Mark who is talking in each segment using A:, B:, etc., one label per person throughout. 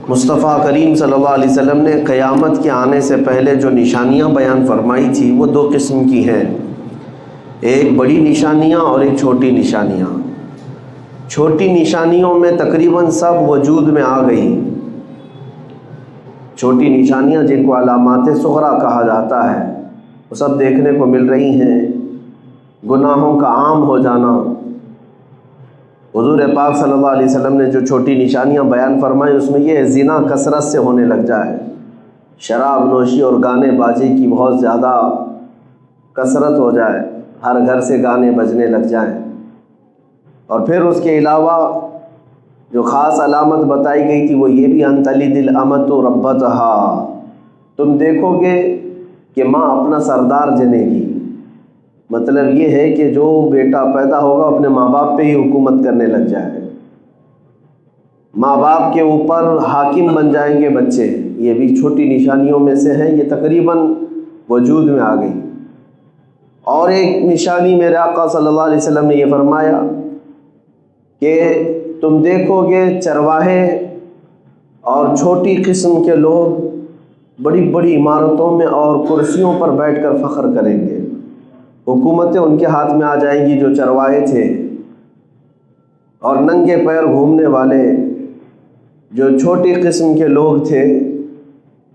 A: مصطفیٰ کریم صلی اللہ علیہ وسلم نے قیامت کے آنے سے پہلے جو نشانیاں بیان فرمائی تھی وہ دو قسم کی ہیں، ایک بڑی نشانیاں اور ایک چھوٹی نشانیاں۔ چھوٹی نشانیوں میں تقریباً سب وجود میں آ گئی۔ چھوٹی نشانیاں جن کو علامات صغریٰ کہا جاتا ہے وہ سب دیکھنے کو مل رہی ہیں۔ گناہوں کا عام ہو جانا، حضور پاک صلی اللہ علیہ وسلم نے جو چھوٹی نشانیاں بیان فرمائی اس میں یہ ہے زنا کثرت سے ہونے لگ جائے، شراب نوشی اور گانے بازی کی بہت زیادہ کثرت ہو جائے، ہر گھر سے گانے بجنے لگ جائیں۔ اور پھر اس کے علاوہ جو خاص علامت بتائی گئی تھی وہ یہ بھی ان تلد الامۃ ربتہا، تم دیکھو گے کہ ماں اپنا سردار جنے گی۔ مطلب یہ ہے کہ جو بیٹا پیدا ہوگا اپنے ماں باپ پہ ہی حکومت کرنے لگ جائے، ماں باپ کے اوپر حاکم بن جائیں گے بچے۔ یہ بھی چھوٹی نشانیوں میں سے ہے، یہ تقریباً وجود میں آ گئی۔ اور ایک نشانی میرے آقا صلی اللہ علیہ وسلم نے یہ فرمایا کہ تم دیکھو گے چرواہے اور چھوٹی قسم کے لوگ بڑی بڑی عمارتوں میں اور کرسیوں پر بیٹھ کر فخر کریں گے، حکومتیں ان کے ہاتھ میں آ جائیں گی جو چرواہے تھے، اور ننگے پیر گھومنے والے جو چھوٹی قسم کے لوگ تھے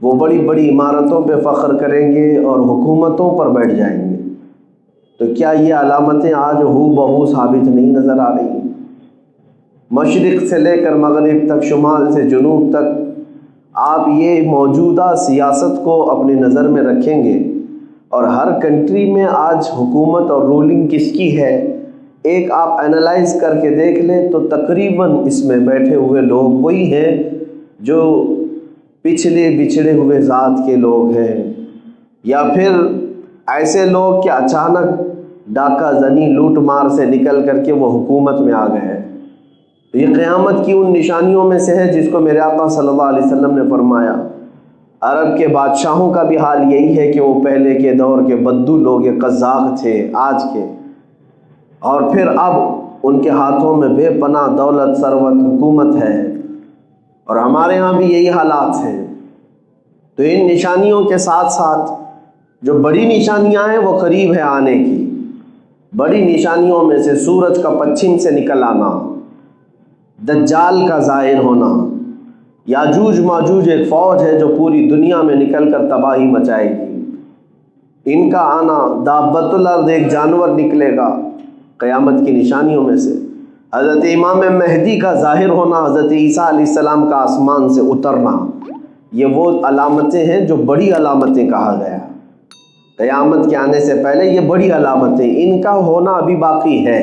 A: وہ بڑی بڑی عمارتوں پہ فخر کریں گے اور حکومتوں پر بیٹھ جائیں گے۔ تو کیا یہ علامتیں آج ہو بہو ثابت نہیں نظر آ رہی؟ مشرق سے لے کر مغرب تک، شمال سے جنوب تک، آپ یہ موجودہ سیاست کو اپنی نظر میں رکھیں گے اور ہر کنٹری میں آج حکومت اور رولنگ کس کی ہے ایک آپ انالائز کر کے دیکھ لیں تو تقریباً اس میں بیٹھے ہوئے لوگ وہی ہیں جو پچھلے بچھڑے ہوئے ذات کے لوگ ہیں، یا پھر ایسے لوگ کہ اچانک ڈاکہ زنی لوٹ مار سے نکل کر کے وہ حکومت میں آ گئے ہیں۔ یہ قیامت کی ان نشانیوں میں سے ہے جس کو میرے آقا صلی اللہ علیہ وسلم نے فرمایا۔ عرب کے بادشاہوں کا بھی حال یہی ہے کہ وہ پہلے کے دور کے بدو لوگ قزاق تھے آج کے، اور پھر اب ان کے ہاتھوں میں بے پناہ دولت ثروت حکومت ہے، اور ہمارے ہاں بھی یہی حالات ہیں۔ تو ان نشانیوں کے ساتھ ساتھ جو بڑی نشانیاں ہیں وہ قریب ہے آنے کی۔ بڑی نشانیوں میں سے سورج کا پچھم سے نکل آنا، دجال کا ظاہر ہونا، یاجوج ماجوج ایک فوج ہے جو پوری دنیا میں نکل کر تباہی مچائے گی، ان کا آنا، دابۃ الارض ایک جانور نکلے گا قیامت کی نشانیوں میں سے، حضرت امام مہدی کا ظاہر ہونا، حضرت عیسیٰ علیہ السلام کا آسمان سے اترنا، یہ وہ علامتیں ہیں جو بڑی علامتیں کہا گیا۔ قیامت کے آنے سے پہلے یہ بڑی علامتیں، ان کا ہونا ابھی باقی ہے۔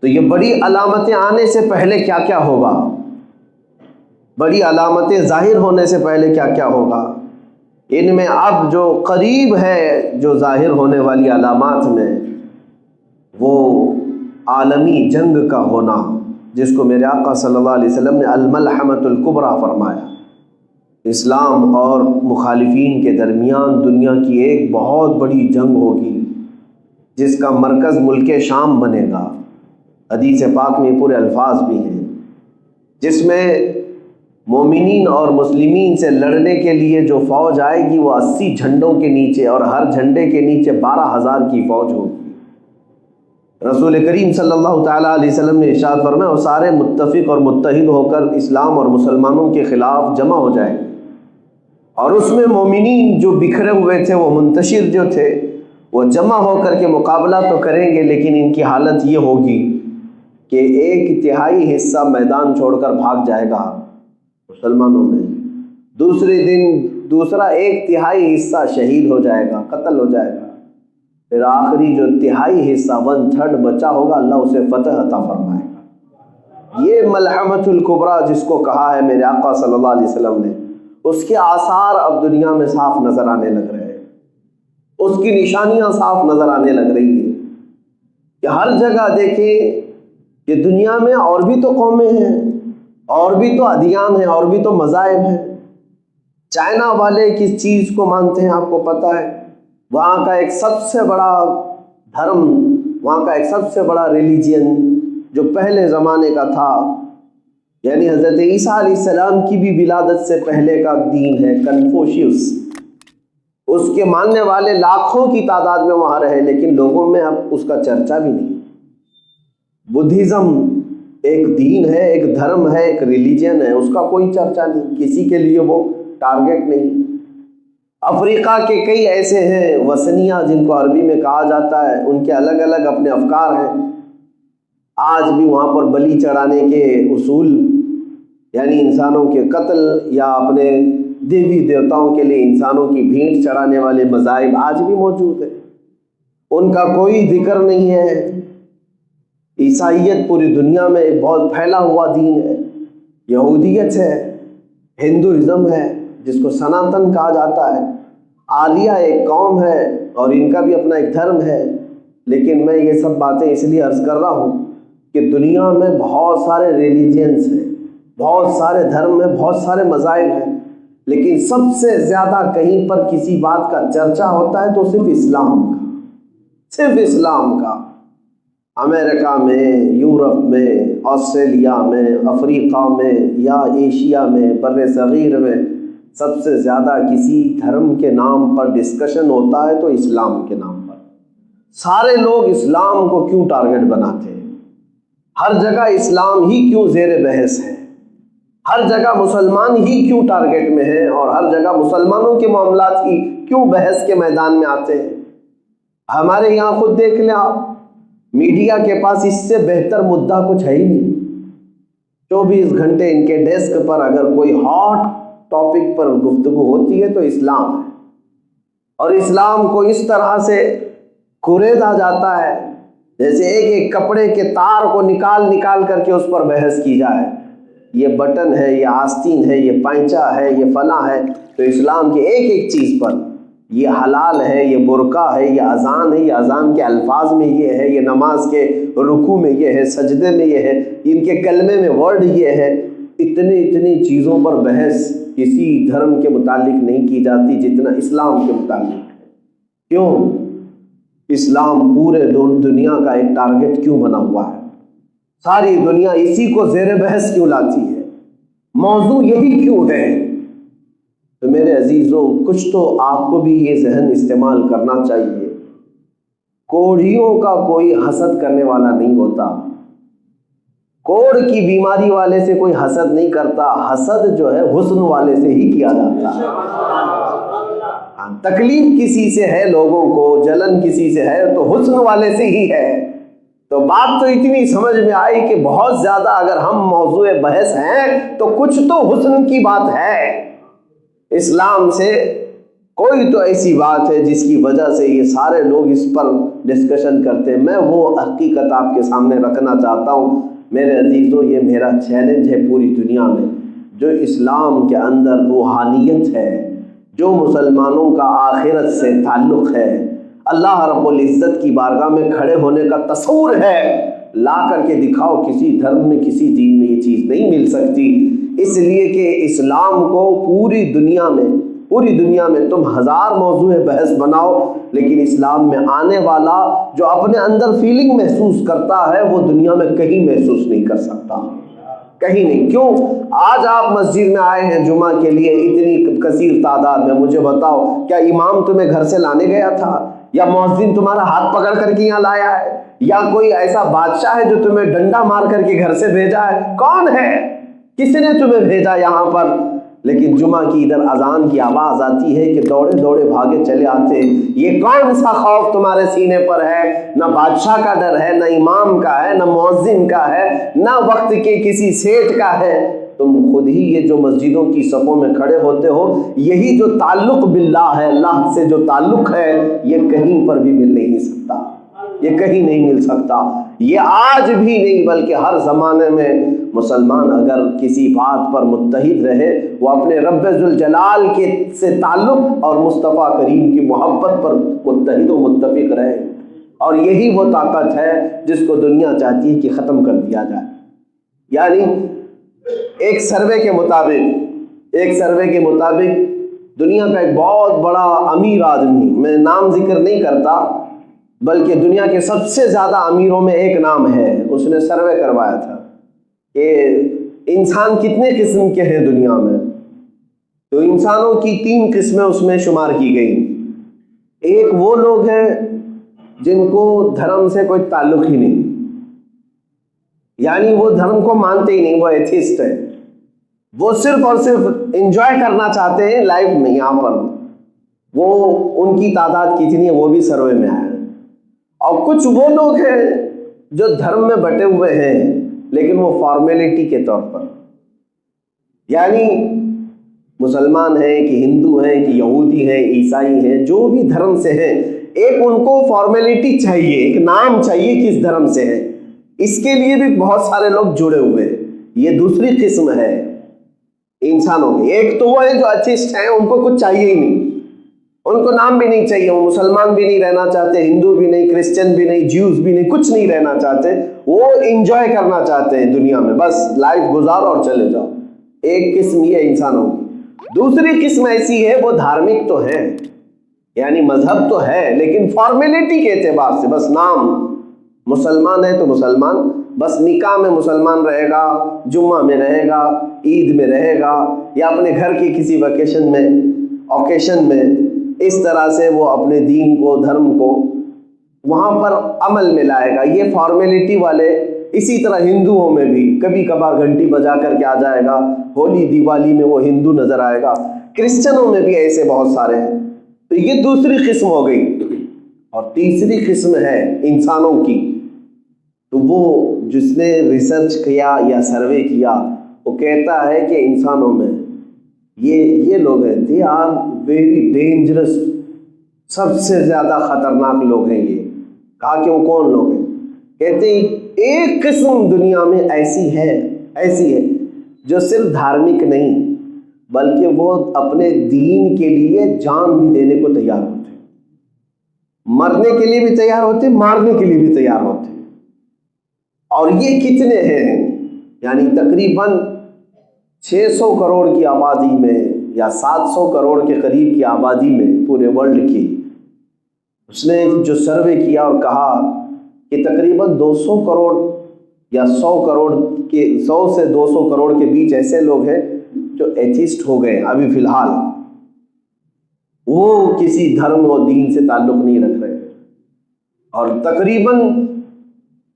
A: تو یہ بڑی علامتیں آنے سے پہلے کیا کیا ہوگا، بڑی علامتیں ظاہر ہونے سے پہلے کیا کیا ہوگا، ان میں اب جو قریب ہے جو ظاہر ہونے والی علامات میں وہ عالمی جنگ کا ہونا، جس کو میرے آقا صلی اللہ علیہ وسلم نے الملحمۃ الکبریٰ فرمایا۔ اسلام اور مخالفین کے درمیان دنیا کی ایک بہت بڑی جنگ ہوگی جس کا مرکز ملک شام بنے گا۔ حدیث پاک میں پورے الفاظ بھی ہیں جس میں مومنین اور مسلمین سے لڑنے کے لیے جو فوج آئے گی وہ 80 جھنڈوں کے نیچے، اور ہر جھنڈے کے نیچے 12,000 کی فوج ہوگی۔ رسول کریم صلی اللہ تعالیٰ علیہ وسلم نے ارشاد فرمایا وہ سارے متفق اور متحد ہو کر اسلام اور مسلمانوں کے خلاف جمع ہو جائیں، اور اس میں مومنین جو بکھرے ہوئے تھے، وہ منتشر جو تھے، وہ جمع ہو کر کے مقابلہ تو کریں گے، لیکن ان کی حالت یہ ہوگی کہ 1/3 حصہ میدان چھوڑ کر بھاگ جائے گا مسلمانوں میں، دوسرے دن دوسرا 1/3 حصہ شہید ہو جائے گا، قتل ہو جائے گا، پھر آخری جو 1/3 حصہ 1/3 بچا ہوگا اللہ اسے فتح عطا فرمائے گا۔ یہ ملحمۃ الکبریٰ جس کو کہا ہے میرے آقا صلی اللہ علیہ وسلم نے، اس کے آثار اب دنیا میں صاف نظر آنے لگ رہے ہیں، اس کی نشانیاں صاف نظر آنے لگ رہی ہیں کہ ہر جگہ دیکھیں کہ دنیا میں اور بھی تو قومیں ہیں، اور بھی تو ادیان ہیں، اور بھی تو مذاہب ہیں۔ چائنا والے کس چیز کو مانتے ہیں آپ کو پتہ ہے؟ وہاں کا ایک سب سے بڑا دھرم، وہاں کا ایک سب سے بڑا ریلیجین جو پہلے زمانے کا تھا یعنی حضرت عیسیٰ علیہ السلام کی بھی ولادت سے پہلے کا دین ہے کنفوشیوس، اس کے ماننے والے لاکھوں کی تعداد میں وہاں رہے، لیکن لوگوں میں اب اس کا چرچا بھی نہیں۔ بدھزم ایک دین ہے، ایک دھرم ہے، ایک ریلیجن ہے، اس کا کوئی چرچا نہیں، کسی کے لیے وہ ٹارگٹ نہیں۔ افریقہ کے کئی ایسے ہیں وثنیہ جن کو عربی میں کہا جاتا ہے، ان کے الگ الگ اپنے افکار ہیں، آج بھی وہاں پر بلی چڑھانے کے اصول، یعنی انسانوں کے قتل یا اپنے دیوی دیوتاؤں کے لیے انسانوں کی بھینٹ چڑھانے والے مذاہب آج بھی موجود ہیں، ان کا کوئی ذکر نہیں ہے۔ عیسائیت پوری دنیا میں ایک بہت پھیلا ہوا دین ہے، یہودیت ہے، ہندوازم ہے جس کو سناتن کہا جاتا ہے، آریہ ایک قوم ہے اور ان کا بھی اپنا ایک دھرم ہے۔ لیکن میں یہ سب باتیں اس لیے عرض کر رہا ہوں کہ دنیا میں بہت سارے ریلیجنس ہیں، بہت سارے دھرم ہیں، بہت سارے مذاہب ہیں، لیکن سب سے زیادہ کہیں پر کسی بات کا چرچا ہوتا ہے تو صرف اسلام کا، صرف اسلام کا۔ امریکہ میں، یورپ میں، آسٹریلیا میں، افریقہ میں یا ایشیا میں، بر صغیر میں سب سے زیادہ کسی دھرم کے نام پر ڈسکشن ہوتا ہے تو اسلام کے نام پر۔ سارے لوگ اسلام کو کیوں ٹارگٹ بناتے ہیں؟ ہر جگہ اسلام ہی کیوں زیر بحث ہے؟ ہر جگہ مسلمان ہی کیوں ٹارگٹ میں ہیں اور ہر جگہ مسلمانوں کے معاملات ہی کیوں بحث کے میدان میں آتے ہیں؟ ہمارے یہاں خود دیکھ لیں آپ، میڈیا کے پاس اس سے بہتر مدعا کچھ ہے ہی نہیں۔ 24 گھنٹے ان کے ڈیسک پر اگر کوئی ہاٹ ٹاپک پر گفتگو ہوتی ہے تو اسلام ہے، اور اسلام کو اس طرح سے کریدا جاتا ہے جیسے ایک ایک کپڑے کے تار کو نکال کر کے اس پر بحث کی جائے، یہ بٹن ہے، یہ آستین ہے، یہ پائنچا ہے، یہ فلاں ہے، تو اسلام کے ایک ایک چیز پر یہ حلال ہے، یہ برقع ہے، یہ اذان ہے، یہ اذان کے الفاظ میں یہ ہے، یہ نماز کے رکوع میں یہ ہے، سجدے میں یہ ہے، ان کے کلمے میں ورڈ یہ ہے۔ اتنی چیزوں پر بحث کسی دھرم کے متعلق نہیں کی جاتی جتنا اسلام کے متعلق ہے۔ کیوں؟ اسلام پورے دنیا کا ایک ٹارگٹ کیوں بنا ہوا ہے؟ ساری دنیا اسی کو زیر بحث کیوں لاتی ہے؟ موضوع یہی کیوں ہے؟ تو میرے عزیزوں، کچھ تو آپ کو بھی یہ ذہن استعمال کرنا چاہیے، کوڑھیوں کا کوئی حسد کرنے والا نہیں ہوتا، کوڑ کی بیماری والے سے کوئی حسد نہیں کرتا، حسد جو ہے حسن والے سے ہی کیا جاتا ہے۔ تکلیف کسی سے ہے، لوگوں کو جلن کسی سے ہے تو حسن والے سے ہی ہے۔ تو بات تو اتنی سمجھ میں آئی کہ بہت زیادہ اگر ہم موضوع بحث ہیں تو کچھ تو حسن کی بات ہے۔ اسلام سے کوئی تو ایسی بات ہے جس کی وجہ سے یہ سارے لوگ اس پر ڈسکشن کرتے ہیں۔ میں وہ حقیقت آپ کے سامنے رکھنا چاہتا ہوں میرے عزیزوں، یہ میرا چیلنج ہے پوری دنیا میں، جو اسلام کے اندر روحانیت ہے، جو مسلمانوں کا آخرت سے تعلق ہے، اللہ رب العزت کی بارگاہ میں کھڑے ہونے کا تصور ہے، لا کر کے دکھاؤ۔ کسی دھرم میں، کسی دین میں یہ چیز نہیں مل سکتی، اس لیے کہ اسلام کو پوری دنیا میں تم ہزار موضوع بحث بناؤ، لیکن اسلام میں آنے والا جو اپنے اندر فیلنگ محسوس کرتا ہے وہ دنیا میں کہیں محسوس نہیں کر سکتا، کہیں نہیں۔ کیوں؟ آج آپ مسجد میں آئے ہیں جمعہ کے لیے اتنی کثیر تعداد میں، مجھے بتاؤ کیا امام تمہیں گھر سے لانے گیا تھا، یا مؤذن تمہارا ہاتھ پکڑ کر کے یہاں لایا ہے، یا کوئی ایسا بادشاہ ہے جو تمہیں ڈنڈا مار کر کے گھر سے بھیجا ہے؟ کون ہے؟ کس نے تمہیں بھیجا یہاں پر؟ لیکن جمعہ کی ادھر اذان کی آواز آتی ہے کہ دوڑے دوڑے بھاگے چلے آتے ہیں۔ یہ کون سا خوف تمہارے سینے پر ہے؟ نہ بادشاہ کا ڈر ہے، نہ امام کا ہے، نہ مؤذن کا ہے، نہ وقت کے کسی سیٹ کا ہے۔ تم خود ہی یہ جو مسجدوں کی صفوں میں کھڑے ہوتے ہو، یہی جو تعلق باللہ ہے، اللہ سے جو تعلق ہے، یہ کہیں پر بھی مل نہیں سکتا، یہ کہیں نہیں مل سکتا۔ یہ آج بھی نہیں بلکہ ہر زمانے میں مسلمان اگر کسی بات پر متحد رہے، وہ اپنے رب ذوالجلال کے سے تعلق اور مصطفیٰ کریم کی محبت پر متحد و متفق رہے، اور یہی وہ طاقت ہے جس کو دنیا چاہتی ہے کہ ختم کر دیا جائے۔ یعنی ایک سروے کے مطابق دنیا کا ایک بہت بڑا امیر آدمی، میں نام ذکر نہیں کرتا بلکہ دنیا کے سب سے زیادہ امیروں میں ایک نام ہے، اس نے سروے کروایا تھا کہ انسان کتنے قسم کے ہیں دنیا میں؟ تو انسانوں کی 3 قسمیں اس میں شمار کی گئی. ایک وہ لوگ ہیں جن کو دھرم سے کوئی تعلق ہی نہیں، یعنی وہ دھرم کو مانتے ہی نہیں، وہ ایتھیسٹ ہے. وہ صرف اور صرف انجوائے کرنا چاہتے ہیں لائف میں. یہاں پر وہ ان کی تعداد کتنی ہے وہ بھی سروے میں آیا. اور کچھ وہ لوگ ہیں جو دھرم میں بٹے ہوئے ہیں لیکن وہ فارمیلٹی کے طور پر، یعنی مسلمان ہیں کہ ہندو ہیں کہ یہودی ہیں عیسائی ہیں، جو بھی دھرم سے ہیں، ایک ان کو فارمیلٹی چاہیے، ایک نام چاہیے کس دھرم سے ہے. اس کے لیے بھی بہت سارے لوگ جڑے ہوئے ہیں. یہ دوسری قسم ہے انسانوں کی. ایک تو وہ ہیں جو ایتھیسٹ ہیں، ان کو کچھ چاہیے ہی نہیں، ان کو نام بھی نہیں چاہیے، وہ مسلمان بھی نہیں رہنا چاہتے، ہندو بھی نہیں، کرسچن بھی نہیں، جیوز بھی نہیں، کچھ نہیں رہنا چاہتے. وہ انجوائے کرنا چاہتے ہیں دنیا میں، بس لائف گزارو اور چلے جاؤ. ایک قسم یہ انسانوں کی. دوسری قسم ایسی ہے وہ دھارمک تو ہے، یعنی مذہب تو ہے لیکن فارمیلٹی کے اعتبار سے بس نام. مسلمان ہے تو مسلمان، بس نکاح میں مسلمان رہے گا، جمعہ میں رہے گا، عید میں رہے گا، یا اپنے گھر کی کسی ویکیشن میں، اوکیشن میں، اس طرح سے وہ اپنے دین کو، دھرم کو وہاں پر عمل میں لائے گا. یہ فارمیلٹی والے. اسی طرح ہندوؤں میں بھی کبھی کبھار گھنٹی بجا کر کے آ جائے گا، ہولی دیوالی میں وہ ہندو نظر آئے گا. کرسچنوں میں بھی ایسے بہت سارے ہیں. تو یہ دوسری قسم ہو گئی. اور تیسری قسم ہے انسانوں کی. تو وہ جس نے ریسرچ کیا یا سروے کیا وہ کہتا ہے کہ انسانوں میں یہ لوگ ہیں، دے آر ویری ڈینجرس، سب سے زیادہ خطرناک لوگ ہیں یہ. کہا کہ وہ کون لوگ ہیں؟ کہتے ہیں ایک قسم دنیا میں ایسی ہے جو صرف دھارمک نہیں بلکہ وہ اپنے دین کے لیے جان بھی دینے کو تیار ہوتے ہیں، مرنے کے لیے بھی تیار ہوتے ہیں، مارنے کے لیے بھی تیار ہوتے ہیں. اور یہ کتنے ہیں؟ یعنی تقریباً 600 کروڑ کی آبادی میں یا 700 کروڑ کے قریب کی آبادی میں پورے ورلڈ کی. اس نے جو سروے کیا اور کہا کہ تقریباً 200 کروڑ یا 100 کروڑ کے 100 سے 200 کروڑ کے بیچ ایسے لوگ ہیں جو ایتھیسٹ ہو گئے ابھی فی الحال. وہ کسی دھرم اور دین سے تعلق نہیں رکھ رہے. اور تقریباً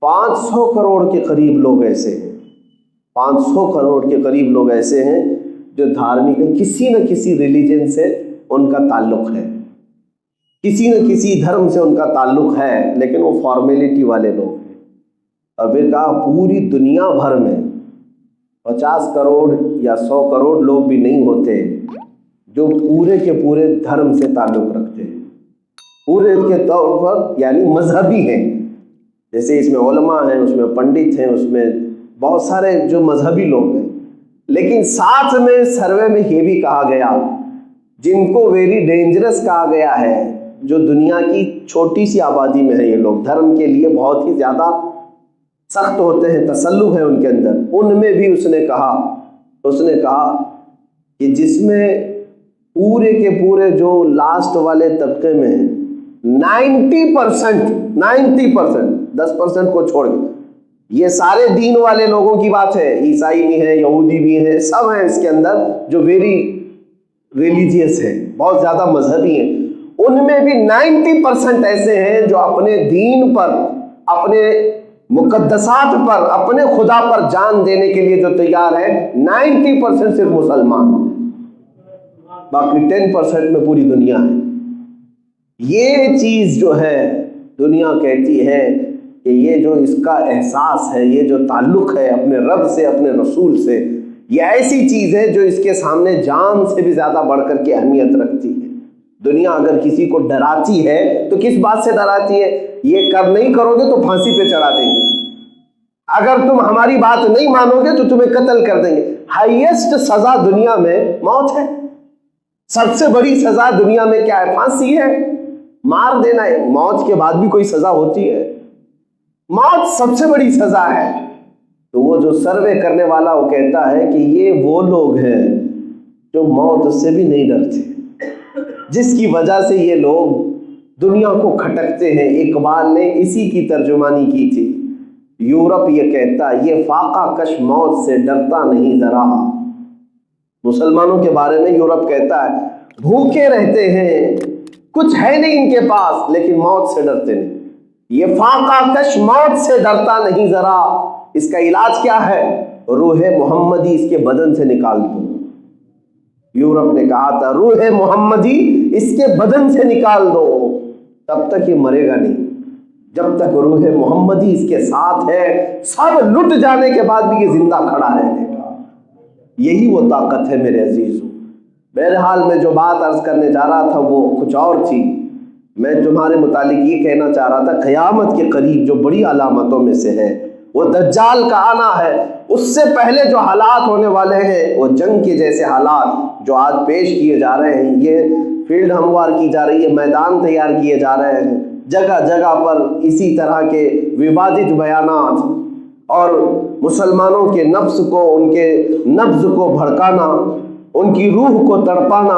A: 500 کروڑ کے قریب لوگ ایسے ہیں، 500 کروڑ کے قریب لوگ ایسے ہیں جو دھارمک ہیں، کسی نہ کسی ریلیجن سے ان کا تعلق ہے، کسی نہ کسی دھرم سے ان کا تعلق ہے، لیکن وہ فارمیلٹی والے لوگ ہیں. اور پھر کہا پوری دنیا بھر میں 50 کروڑ یا 100 کروڑ لوگ بھی نہیں ہوتے جو پورے کے پورے دھرم سے تعلق رکھتے ہیں، پورے کے طور پر یعنی مذہبی ہیں. جیسے اس میں علماء ہیں، اس میں پنڈت ہیں، اس میں بہت سارے جو مذہبی لوگ ہیں. لیکن ساتھ میں سروے میں یہ بھی کہا گیا جن کو ویری ڈینجرس کہا گیا ہے، جو دنیا کی چھوٹی سی آبادی میں ہے، یہ لوگ دھرم کے لیے بہت ہی زیادہ سخت ہوتے ہیں، تسلط ہے ان کے اندر. ان میں بھی اس نے کہا کہ جس میں پورے کے پورے جو لاسٹ والے طبقے میں 90%، 10% کو چھوڑ کے یہ سارے دین والے لوگوں کی بات ہے، عیسائی بھی ہیں، یہودی بھی ہیں، سب ہیں اس کے اندر جو ویری ریلیجیس ہیں، بہت زیادہ مذہبی ہیں. ان میں بھی 90% ایسے ہیں جو اپنے دین پر، اپنے مقدسات پر، اپنے خدا پر جان دینے کے لیے جو تیار ہے. 90% صرف مسلمان، باقی 10% میں پوری دنیا ہے. یہ چیز جو ہے دنیا کہتی ہے کہ یہ جو اس کا احساس ہے، یہ جو تعلق ہے اپنے رب سے، اپنے رسول سے، یہ ایسی چیز ہے جو اس کے سامنے جان سے بھی زیادہ بڑھ کر کے اہمیت رکھتی ہے. دنیا اگر کسی کو ڈراتی ہے تو کس بات سے ڈراتی ہے؟ یہ نہیں کرو گے تو پھانسی پہ چڑھا دیں گے، اگر تم ہماری بات نہیں مانو گے تو تمہیں قتل کر دیں گے. ہائیسٹ سزا دنیا میں موت ہے. سب سے بڑی سزا دنیا میں کیا ہے؟ پھانسی ہے، مار دینا ہے. موت کے بعد بھی کوئی سزا ہوتی ہے؟ موت سب سے بڑی سزا ہے. تو وہ جو سروے کرنے والا وہ کہتا ہے کہ یہ وہ لوگ ہیں جو موت سے بھی نہیں ڈرتے، جس کی وجہ سے یہ لوگ دنیا کو کھٹکتے ہیں. اقبال نے اسی کی ترجمانی کی تھی یورپ یہ کہتا ہے یہ فاقہ کش موت سے ڈرتا نہیں ذرا. مسلمانوں کے بارے میں یورپ کہتا ہے بھوکے رہتے ہیں، کچھ ہے نہیں ان کے پاس، لیکن موت سے ڈرتے نہیں. یہ فاقہ کش موت سے ڈرتا نہیں ذرا. اس کا علاج کیا ہے؟ روح محمدی اس کے بدن سے نکال دو. یورپ نے کہا تھا روح محمدی اس کے بدن سے نکال دو، تب تک یہ مرے گا نہیں. جب تک روح محمدی اس کے ساتھ ہے، سب لٹ جانے کے بعد بھی یہ زندہ کھڑا رہنے گا. یہی وہ طاقت ہے میرے عزیزو. بہرحال میں جو بات عرض کرنے جا رہا تھا وہ کچھ اور تھی. میں تمہارے متعلق یہ کہنا چاہ رہا تھا قیامت کے قریب جو بڑی علامتوں میں سے ہے وہ دجال کا آنا ہے. اس سے پہلے جو حالات ہونے والے ہیں وہ جنگ کے جیسے حالات جو آج پیش کیے جا رہے ہیں. یہ فیلڈ ہموار کی جا رہی ہے، میدان تیار کیے جا رہے ہیں، جگہ جگہ پر اسی طرح کے ووادت بیانات اور مسلمانوں کے نفس کو، ان کے نبض کو بھڑکانا، ان کی روح کو تڑپانا،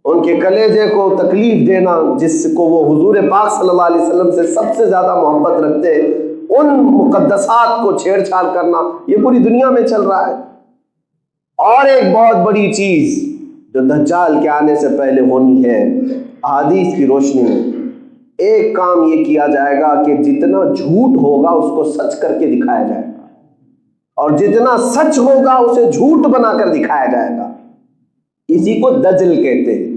A: ان کے کلیجے کو تکلیف دینا، جس کو وہ حضور پاک صلی اللہ علیہ وسلم سے سب سے زیادہ محبت رکھتے ہیں، ان مقدسات کو چھیڑ چھاڑ کرنا، یہ پوری دنیا میں چل رہا ہے. اور ایک بہت بڑی چیز جو دجال کے آنے سے پہلے ہونی ہے، احادیث کی روشنی میں ایک کام یہ کیا جائے گا کہ جتنا جھوٹ ہوگا اس کو سچ کر کے دکھایا جائے گا، اور جتنا سچ ہوگا اسے جھوٹ بنا کر دکھایا جائے گا. اسی کو دجل کہتے ہیں.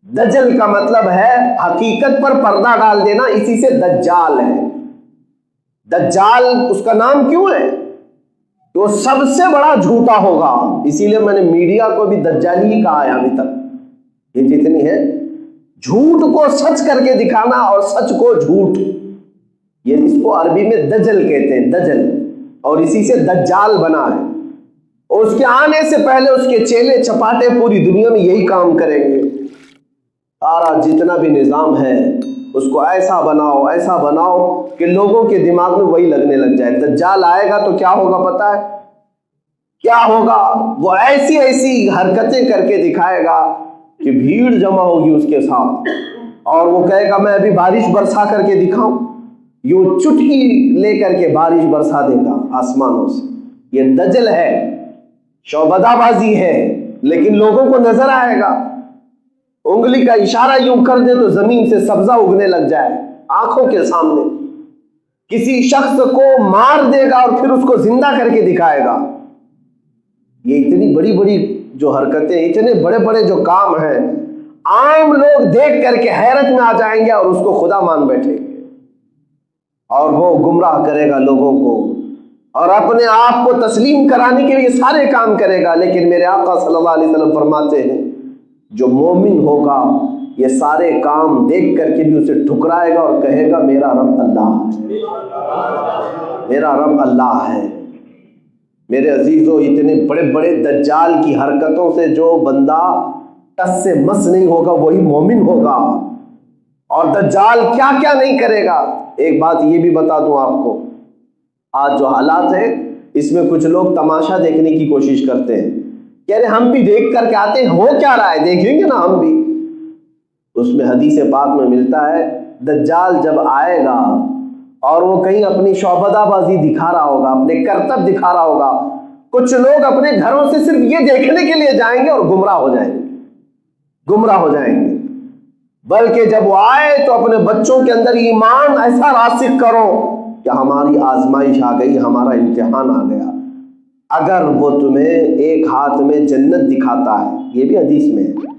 A: دجل کا مطلب ہے حقیقت پر پردہ ڈال دینا، اسی سے دجال ہے. دجال اس کا نام کیوں ہے؟ کہ وہ سب سے بڑا جھوٹا ہوگا. اسی لیے میں نے میڈیا کو بھی دجالی ہی کہا ہے ابھی تک. یہ جتنی ہے جھوٹ کو سچ کر کے دکھانا اور سچ کو جھوٹ، یہ اس کو عربی میں دجل کہتے ہیں، دجل، اور اسی سے دجال بنا ہے. اور اس کے آنے سے پہلے اس کے چیلے چپاٹے پوری دنیا میں یہی کام کریں گے. سارا جتنا بھی نظام ہے اس کو ایسا بناؤ کہ لوگوں کے دماغ میں وہی لگنے لگ جائے. دجال آئے گا تو کیا ہوگا پتہ ہے؟ کیا ہوگا؟ وہ ایسی ایسی حرکتیں کر کے دکھائے گا کہ بھیڑ جمع ہوگی اس کے ساتھ، اور وہ کہے گا میں ابھی بارش برسا کر کے دکھاؤں. یوں چٹکی لے کر کے بارش برسا دے گا آسمانوں سے. یہ دجل ہے، شعبدہ بازی ہے، لیکن لوگوں کو نظر آئے گا. انگلی کا اشارہ یوں کر دے تو زمین سے سبزہ اگنے لگ جائے آنکھوں کے سامنے. کسی شخص کو مار دے گا اور پھر اس کو زندہ کر کے دکھائے گا. یہ اتنی بڑی بڑی جو حرکتیں، اتنے بڑے بڑے جو کام ہیں، عام لوگ دیکھ کر کے حیرت میں آ جائیں گے اور اس کو خدا مان بیٹھیں گے، اور وہ گمراہ کرے گا لوگوں کو اور اپنے آپ کو تسلیم کرانے کے لیے سارے کام کرے گا. لیکن میرے آقا صلی اللہ علیہ وسلم فرماتے ہیں جو مومن ہوگا یہ سارے کام دیکھ کر کے بھی اسے ٹھکرائے گا اور کہے گا میرا رب اللہ ہے، میرا رب اللہ ہے. میرے عزیزو، اتنے بڑے بڑے دجال کی حرکتوں سے جو بندہ ٹس سے مس نہیں ہوگا وہی مومن ہوگا. اور دجال کیا کیا نہیں کرے گا. ایک بات یہ بھی بتا دوں آپ کو، آج جو حالات ہیں اس میں کچھ لوگ تماشا دیکھنے کی کوشش کرتے ہیں، کہہ رہے ہم بھی دیکھ کر کے آتے ہیں، ہو کیا رہا ہے دیکھیں گے نا ہم بھی. اس میں حدیث پاک میں ملتا ہے دجال جب آئے گا اور وہ کہیں اپنی شعبدہ بازی دکھا رہا ہوگا، اپنے کرتب دکھا رہا ہوگا، کچھ لوگ اپنے گھروں سے صرف یہ دیکھنے کے لیے جائیں گے اور گمراہ ہو جائیں گے. بلکہ جب وہ آئے تو اپنے بچوں کے اندر ایمان ایسا راسخ کرو کہ ہماری آزمائش آ گئی، ہمارا امتحان آ گیا. اگر وہ تمہیں ایک ہاتھ میں جنت دکھاتا ہے، یہ بھی حدیث میں ہے،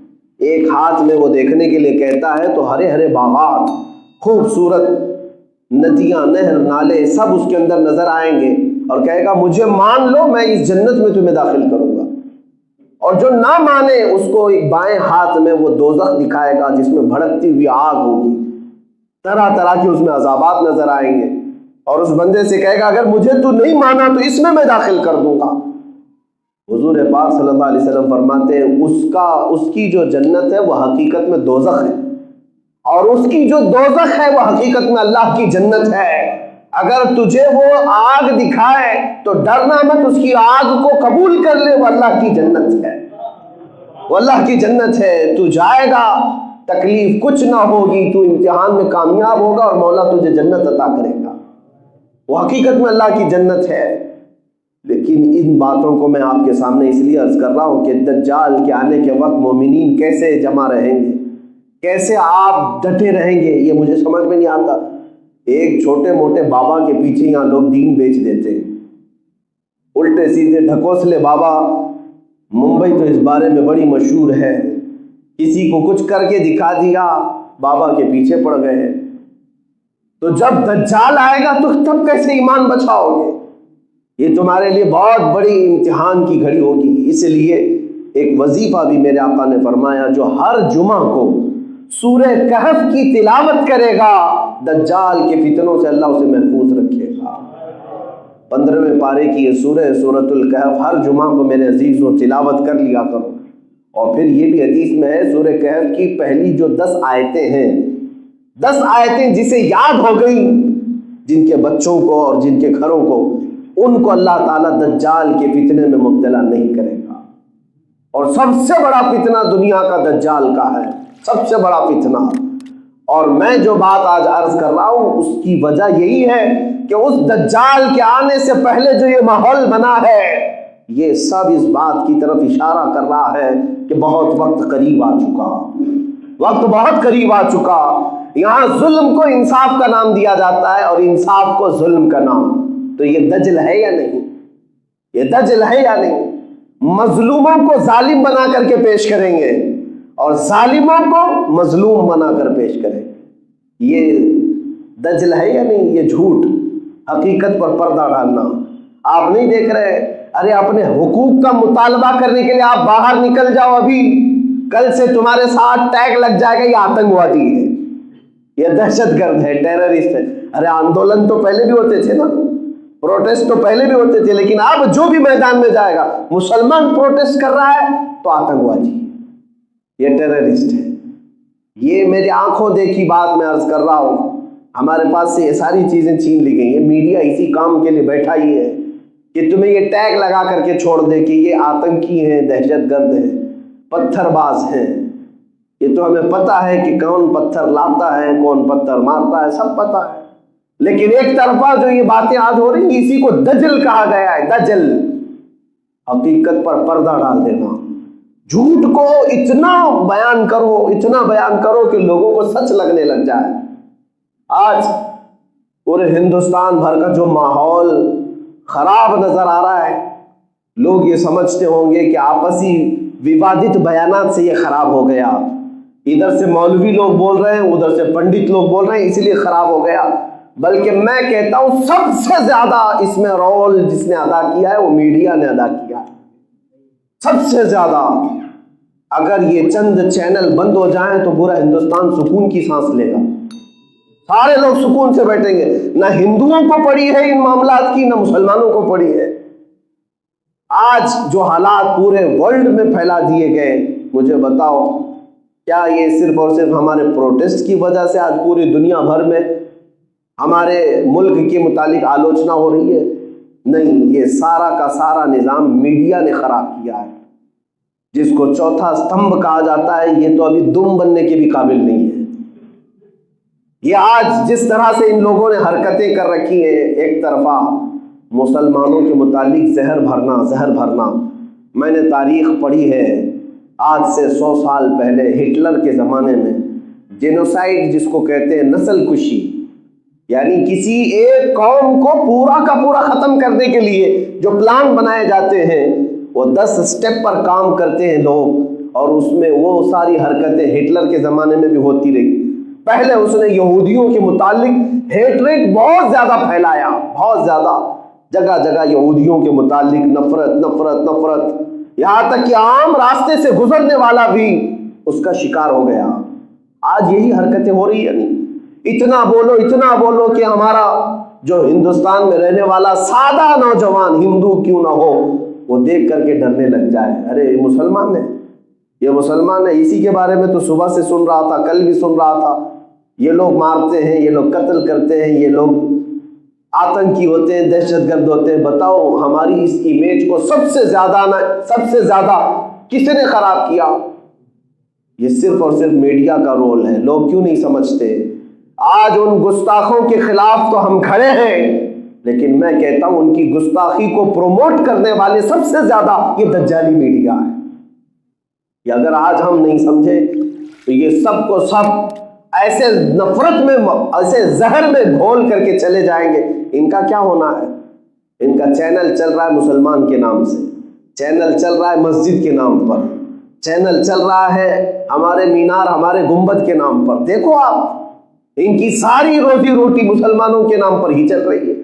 A: ایک ہاتھ میں وہ دیکھنے کے لیے کہتا ہے تو ہرے ہرے باغات، خوبصورت ندیاں، نہر، نالے سب اس کے اندر نظر آئیں گے، اور کہے گا مجھے مان لو میں اس جنت میں تمہیں داخل کروں گا. اور جو نہ مانے اس کو ایک بائیں ہاتھ میں وہ دوزخ دکھائے گا جس میں بھڑکتی ہوئی آگ ہوگی، طرح طرح کے اس میں عذابات نظر آئیں گے، اور اس بندے سے کہے گا اگر مجھے تو نہیں مانا تو اس میں داخل کر دوں گا. حضور پاک صلی اللہ علیہ وسلم فرماتے ہیں اس کی جو جنت ہے وہ حقیقت میں دوزخ ہے، اور اس کی جو دوزخ ہے وہ حقیقت میں اللہ کی جنت ہے. اگر تجھے وہ آگ دکھائے تو ڈرنا مت، اس کی آگ کو قبول کر لے، وہ اللہ کی جنت ہے، وہ اللہ کی جنت ہے. تو جائے گا، تکلیف کچھ نہ ہوگی، تو امتحان میں کامیاب ہوگا اور مولا تجھے جنت عطا کرے گا. وہ حقیقت میں اللہ کی جنت ہے. لیکن ان باتوں کو میں آپ کے سامنے اس لیے عرض کر رہا ہوں کہ دجال کے آنے کے وقت مومنین کیسے جمع رہیں گے, کیسے آپ ڈٹے رہیں گے, یہ مجھے سمجھ میں نہیں آتا. ایک چھوٹے موٹے بابا کے پیچھے یہاں لوگ دین بیچ دیتے ہیں, الٹے سیدھے ڈھکوسلے بابا. ممبئی تو اس بارے میں بڑی مشہور ہے, کسی کو کچھ کر کے دکھا دیا, بابا کے پیچھے پڑ گئے. تو جب دجال آئے گا تو تب کیسے ایمان بچاؤ گے؟ یہ تمہارے لیے بہت بڑی امتحان کی گھڑی ہوگی. اس لیے ایک وظیفہ بھی میرے آقا نے فرمایا, جو ہر جمعہ کو سورہ کہف کی تلاوت کرے گا دجال کے فتنوں سے اللہ اسے محفوظ رکھے گا. 15ویں پارے کی یہ سورۃ الکہف ہر جمعہ کو میرے عزیزوں تلاوت کر لیا کرو. اور پھر یہ بھی حدیث میں ہے, سورہ کہف کی پہلی جو 10 آیتیں ہیں, 10 آیتیں جسے یاد ہو گئی, جن کے بچوں کو اور جن کے گھروں کو, ان کو اللہ تعالیٰ دجال کے فتنے میں مبتلا نہیں کرے گا. اور سب سے بڑا فتنہ دنیا کا دجال کا ہے, سب سے بڑا فتنہ. اور میں جو بات آج عرض کر رہا ہوں اس کی وجہ یہی ہے کہ اس دجال کے آنے سے پہلے جو یہ ماحول بنا ہے, یہ سب اس بات کی طرف اشارہ کر رہا ہے کہ بہت وقت قریب آ چکا, وقت بہت قریب آ چکا. یہاں ظلم کو انصاف کا نام دیا جاتا ہے اور انصاف کو ظلم کا نام. تو یہ دجل ہے یا نہیں؟ یہ دجل ہے یا نہیں؟ مظلوموں کو ظالم بنا کر کے پیش کریں گے اور ظالموں کو مظلوم بنا کر پیش کریں گے. یہ دجل ہے یا نہیں؟ یہ جھوٹ, حقیقت پر پردہ ڈالنا. آپ نہیں دیکھ رہے, ارے اپنے حقوق کا مطالبہ کرنے کے لیے آپ باہر نکل جاؤ, ابھی کل سے تمہارے ساتھ ٹیگ لگ جائے گا, یہ آتنکوادی ہے, یہ دہشت گرد ہے, ٹیررسٹ ہے. ارے آندولن تو پہلے بھی ہوتے تھے نا, پروٹیسٹ تو پہلے بھی ہوتے تھے, لیکن اب جو بھی میدان میں جائے گا مسلمان پروٹیسٹ کر رہا ہے تو آتنکوادی, یہ ٹیررسٹ ہے. یہ میری آنکھوں دیکھی بات میں عرض کر رہا ہوں. ہمارے پاس سے یہ ساری چیزیں چھین لی گئی ہیں. میڈیا اسی کام کے لیے بیٹھا ہی ہے کہ تمہیں یہ ٹیگ لگا کر کے چھوڑ دے کہ یہ آتنکی ہیں, دہشت گرد ہیں, پتھر باز ہیں. یہ تو ہمیں پتہ ہے کہ کون پتھر لاتا ہے, کون پتھر مارتا ہے, سب پتہ ہے. لیکن ایک طرفہ جو یہ باتیں آج ہو رہی ہیں, اسی کو دجل کہا گیا ہے. دجل, حقیقت پر پردہ ڈال دینا. جھوٹ کو اتنا بیان کرو کہ لوگوں کو سچ لگنے لگ جائے. آج پورے ہندوستان بھر کا جو ماحول خراب نظر آ رہا ہے, لوگ یہ سمجھتے ہوں گے کہ آپسی ووادت بیانات سے یہ خراب ہو گیا. ادھر سے مولوی لوگ بول رہے ہیں, ادھر سے پنڈت لوگ بول رہے ہیں, اسی لیے خراب ہو گیا. بلکہ میں کہتا ہوں سب سے زیادہ اس میں رول جس نے ادا کیا ہے وہ میڈیا نے ادا کیا ہے, سب سے زیادہ. اگر یہ چند چینل بند ہو جائیں تو پورا ہندوستان سکون کی سانس لے گا, سارے لوگ سکون سے بیٹھیں گے. نہ ہندوؤں کو پڑی ہے ان معاملات کی, نہ مسلمانوں کو پڑی ہے. آج جو حالات پورے ورلڈ میں پھیلا دیے گئے, مجھے بتاؤ کیا یہ صرف اور صرف ہمارے پروٹیسٹ کی وجہ سے آج پوری دنیا بھر میں ہمارے ملک کے متعلق آلوچنا ہو رہی ہے؟ نہیں, یہ سارا کا سارا نظام میڈیا نے خراب کیا ہے. جس کو چوتھا استمبھ کہا جاتا ہے, یہ تو ابھی دم بننے کے بھی قابل نہیں ہے. یہ آج جس طرح سے ان لوگوں نے حرکتیں کر رکھی ہیں, ایک طرفہ مسلمانوں کے متعلق زہر بھرنا. میں نے تاریخ پڑھی ہے, آج سے 100 سال پہلے ہٹلر کے زمانے میں جینوسائیڈ جس کو کہتے ہیں, نسل کشی, یعنی کسی ایک قوم کو پورا کا پورا ختم کرنے کے لیے جو پلان بنائے جاتے ہیں, وہ 10 سٹیپ پر کام کرتے ہیں لوگ, اور اس میں وہ ساری حرکتیں ہٹلر کے زمانے میں بھی ہوتی رہی. پہلے اس نے یہودیوں کے متعلق ہیٹریٹ بہت زیادہ پھیلایا, بہت زیادہ, جگہ جگہ یہودیوں کے متعلق نفرت, یہاں تک کہ عام راستے سے گزرنے والا بھی اس کا شکار ہو گیا. آج یہی حرکتیں ہو رہی ہیں. نہیں, اتنا بولو کہ ہمارا جو ہندوستان میں رہنے والا سادہ نوجوان ہندو کیوں نہ ہو, وہ دیکھ کر کے ڈرنے لگ جائے. ارے یہ مسلمان ہے, اسی کے بارے میں تو صبح سے سن رہا تھا, کل بھی سن رہا تھا. یہ لوگ مارتے ہیں, یہ لوگ قتل کرتے ہیں, یہ لوگ آتنکی ہوتے ہیں, دہشت گرد ہوتے ہیں. بتاؤ ہماری اس امیج کو سب سے زیادہ کس نے خراب کیا؟ یہ صرف اور صرف میڈیا کا رول ہے. لوگ کیوں نہیں سمجھتے؟ آج ان گستاخوں کے خلاف تو ہم کھڑے ہیں, لیکن میں کہتا ہوں ان کی گستاخی کو پروموٹ کرنے والے سب سے زیادہ یہ دجالی میڈیا ہے. یہ اگر آج ہم نہیں سمجھے تو یہ سب کو سب ایسے نفرت میں، ایسے زہر میں گھول کر کے چلے جائیں گے. ان کا کیا ہونا ہے؟ ان کا چینل چل رہا ہے مسلمان کے نام سے، چینل چل رہا ہے مسجد کے نام پر، چینل چل رہا ہے ہمارے مینار، ہمارے گنبد کے نام پر. دیکھو آپ، ان کی ساری روزی روٹی مسلمانوں کے نام پر ہی چل رہی ہے.